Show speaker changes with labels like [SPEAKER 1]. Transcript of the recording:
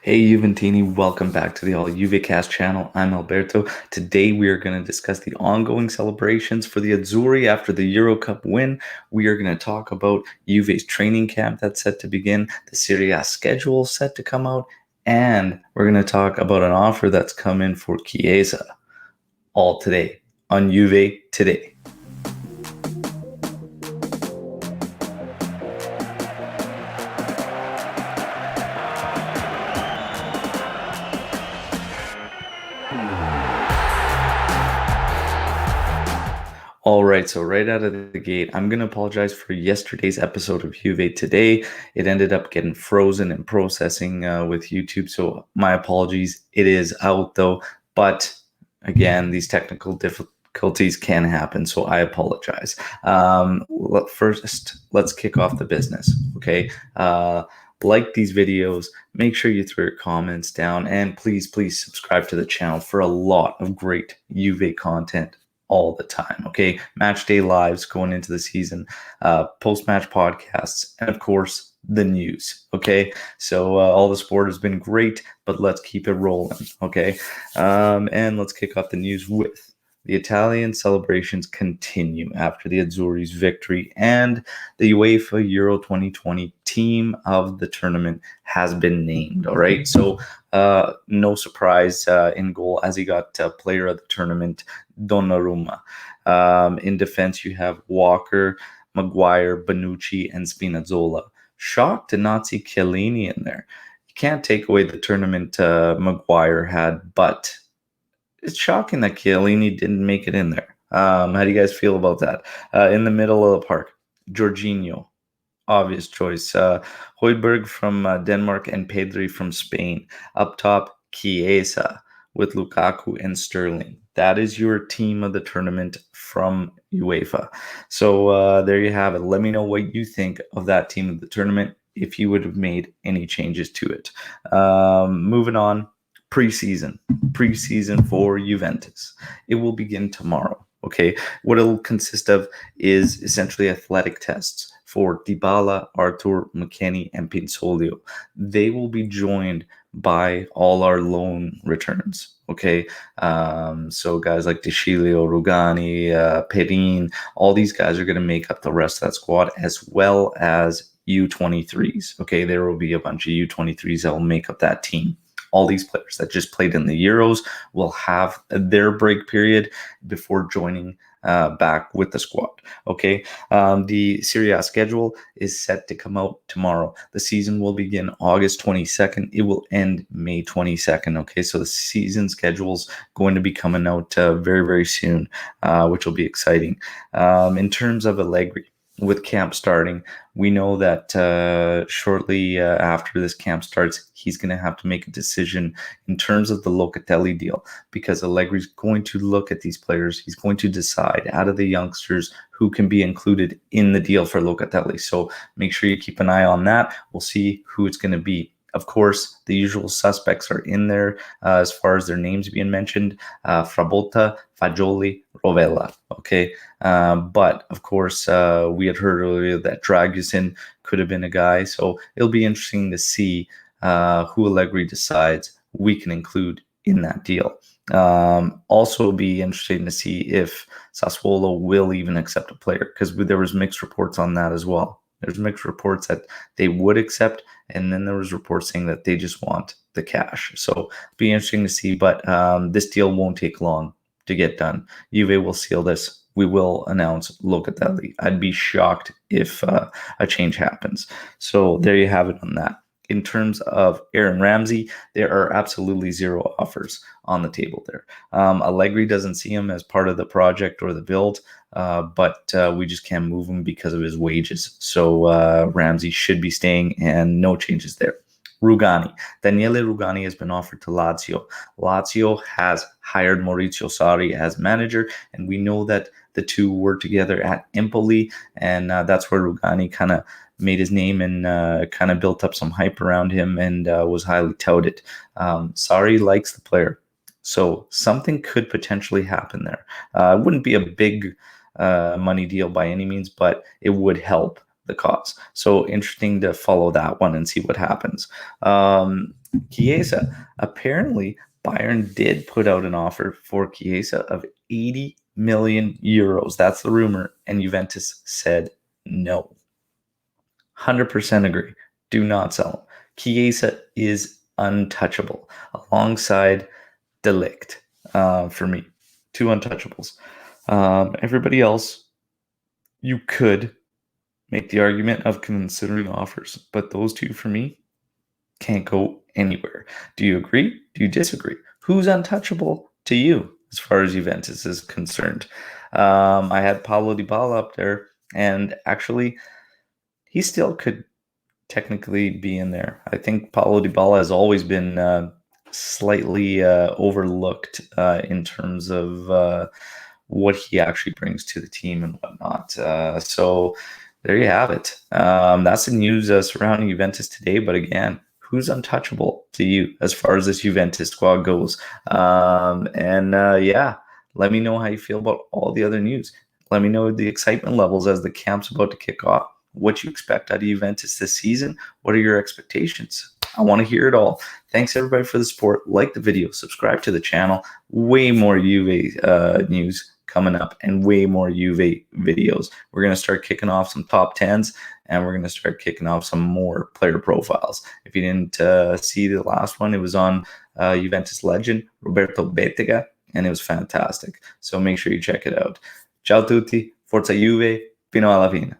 [SPEAKER 1] Hey Juventini, welcome back to the All Juve Cast channel. I'm Alberto. Today we are going to discuss the ongoing celebrations for the Azzurri after the Euro Cup win. We are going to talk about Juve's training camp that's set to begin, the Serie A schedule set to come out, and we're going to talk about an offer that's come in for Chiesa. All today on Juve Today. All right, so right out of the gate, I'm going to apologize for yesterday's episode of Juve Today. It ended up getting frozen and processing with YouTube, so my apologies. It is out though, but again, these technical difficulties can happen, so I apologize. First, let's kick off the business, okay? Like these videos, make sure you throw your comments down, and please subscribe to the channel for a lot of great Juve content all the time. Okay, match day lives going into the season, post-match podcasts, and of course the news. Okay, so all the sport has been great, but let's keep it rolling. Okay, and let's kick off the news with the Italian celebrations continue after the Azzurri's victory, and the UEFA Euro 2020 team of the tournament has been named. All right, so no surprise in goal as he got player of the tournament, Donnarumma. In defense, you have Walker, Maguire, Bonucci, and Spinazzola. Shocked to not see Chiellini in there. You can't take away the tournament Maguire had, but it's shocking that Chiellini didn't make it in there. How do you guys feel about that? In the middle of the park, Jorginho, obvious choice. Højbjerg from Denmark and Pedri from Spain. Up top, Chiesa with Lukaku and Sterling. That is your team of the tournament from UEFA. So there you have it. Let me know what you think of that team of the tournament, if you would have made any changes to it. Moving on, preseason for Juventus. It will begin tomorrow. Okay, what it'll consist of is essentially athletic tests for Dybala, Arthur, McKennie, and Pinsolio. They will be joined by all our loan returns. Okay, so guys like Deschilio, Rugani, Perin, all these guys are going to make up the rest of that squad, as well as U23s. Okay, there will be a bunch of U23s that will make up that team. All these players that just played in the Euros will have their break period before joining back with the squad. Okay, the Serie A schedule is set to come out tomorrow. The season will begin August 22nd. It will end May 22nd. Okay, so the season schedule's going to be coming out very soon, which will be exciting. In terms of Allegri, with camp starting, we know that shortly after this camp starts, he's going to have to make a decision in terms of the Locatelli deal, because Allegri's going to look at these players. He's going to decide out of the youngsters who can be included in the deal for Locatelli. So make sure you keep an eye on that. We'll see who it's going to be. Of course, the usual suspects are in there as far as their names being mentioned: Frabotta, Fagioli, Rovella. Okay, but of course, we had heard earlier that Dragusin could have been a guy. So it'll be interesting to see who Allegri decides we can include in that deal. Also, it'll be interesting to see if Sassuolo will even accept a player, because there was mixed reports on that as well. There's mixed reports that they would accept, and then there was reports saying that they just want the cash. So it'll be interesting to see, but this deal won't take long to get done. Juve will seal this. We will announce Locatelli. I'd be shocked if a change happens. So there you have it on that. In terms of Aaron Ramsey, there are absolutely zero offers on the table there. Allegri doesn't see him as part of the project or the build, but we just can't move him because of his wages. So Ramsey should be staying, and no changes there. Rugani. Daniele Rugani has been offered to Lazio. Lazio has hired Maurizio Sarri as manager, and we know that the two were together at Empoli, and that's where Rugani kind of made his name and kind of built up some hype around him, and was highly touted. Sarri likes the player, so something could potentially happen there. It wouldn't be a big money deal by any means, but it would help the cause. So interesting to follow that one and see what happens. Chiesa. Apparently, Bayern did put out an offer for Chiesa of 80 million euros. That's the rumor. And Juventus said no. 100% agree. Do not sell him. Chiesa is untouchable alongside Delict for me. Two untouchables. Everybody else, you could make the argument of considering offers, but those two for me can't go anywhere. Do you agree? Do you disagree? Who's untouchable to you as far as Juventus is concerned? I had Paulo Dybala up there, and actually, he still could technically be in there. I think Paulo Dybala has always been slightly overlooked in terms of what he actually brings to the team and whatnot. So there you have it. That's the news surrounding Juventus today. But again, who's untouchable to you as far as this Juventus squad goes? Yeah, let me know how you feel about all the other news. Let me know the excitement levels as the camp's about to kick off. What you expect out of Juventus this season? What are your expectations? I want to hear it all. Thanks everybody for the support. Like the video, subscribe to the channel. Way more Juve news coming up and way more Juve videos. We're going to start kicking off some top 10s and we're going to start kicking off some more player profiles. If you didn't see the last one, it was on Juventus legend Roberto Bettega and it was fantastic. So make sure you check it out. Ciao tutti, forza Juve, fino alla fine.